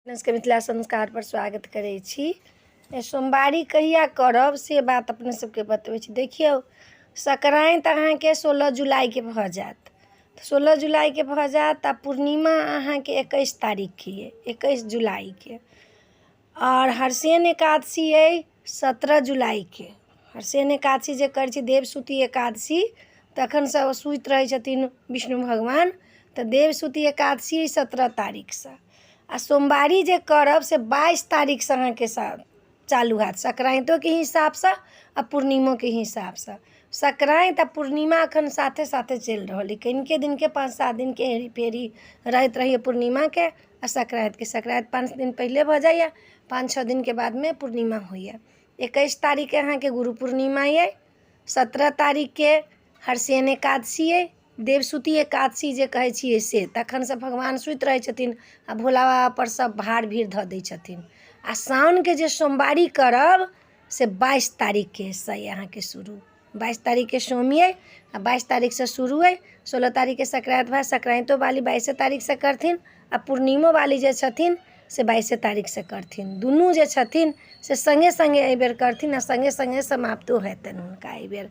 के मिथिला संस्कार पर स्वागत करै छी। सोमवारी कहिया करब से बात अपने सबके बतबै छी। देखियौ, संक्रांति अहाँके 16 जुलाइके भऽ जायत। 16 जुलाइके भऽ जायत आ पूर्णिमा अहाँके 21 तारीखके अइ, 21 जुलाइके। और हरसेन एकादशी अइ 17 जुलाइके। हरसेन एकादशी जे करै छी, देवसुती एकादशी, तखनसँ सुति रहै छथिन विष्णु भगवान, तऽ देवसुती एकादशी 17 तारीखसँ। आ सोमवारी जे करब से 22 तारीखसँ अहाँके चालू हैत, संक्रांतियोके हिसाबसँ आ पूर्णिमोके हिसाबसँ। संक्रांति आ पूर्णिमा एखन साथे साथे चलि रहल अइ। कनिके दिनके 5-7 दिनके हेरी फेरी रहैत रहैए पूर्णिमाके आ संक्रांतिके। संक्रांति 5 दिन पहिले भऽ जाइए, 5-6 दिनके बादमे पूर्णिमा होइए। 21 तारीखके अहाँके गुरु पूर्णिमा अइ, 17 तारीखके हरसेन एकादशी अइ, देवसुती एकादशी जे कहै छियै से। तखनसँ भगवान सुति रहै छथिन आ भोला बाबापर सब भार भीड़ धऽ दै छथिन। आ साउनके जे सोमवारी करब से 22 तारीखके से अहाँके शुरू। 22 तारीखके सोम अइ आ 22 तारीखसँ शुरू अइ। 16 तारीखके संक्रांति भऽ, संक्रांतिओ वाली 22 तारीखसँ करथिन आ पूर्णिमो वाली जे छथिन से 22 तारीखसँ करथिन। दुनू जे छथिन से सङ्गे सङ्गे एहिबेर करथिन आ सङ्गे सङ्गे समाप्तो हेतनि हुनका एहिबेर।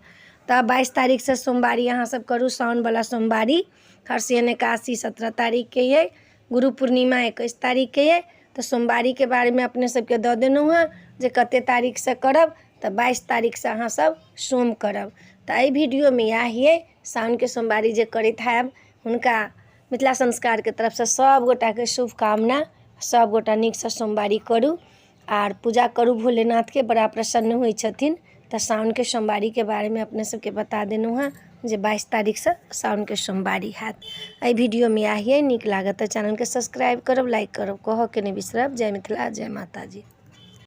तऽ 22 तारीखसँ सोमवारी अहाँसब करू, साउनवला सोमवारी। हरसेन एकादशी 17 तारीखके अइ, गुरु पूर्णिमा 21 तारीखके अइ। तऽ सोमवारीके बारेमे अपने सबके दऽ देलहुँ हँ जे कतेक तारीखसँ करब, तऽ 22 तारीखसँ अहाँसब सोम करब। तऽ एहि वीडियोमे इएह अइ, साउनके सोमवारी जे करैत हैब हुनका मिथिला संस्कारके तरफसँ सब गोटाके शुभकामना। सब गोटा नीकसँ सोमवारी करू आर पूजा करू भोलेनाथके, बड़ा प्रसन्न होइ छथिन। तऽ साउनके सोमवारीके बारेमे अपने सबके बता देलहुँ हँ जे 22 तारीखसँ साउनके सोमवारी हैत। एहि वीडियोमे इएह अइ। नीक लागत तऽ चैनलके सब्सक्राइब करब, लाइक करब, कहऽके नहि बिसरब। जय मिथिला, जय माता जी।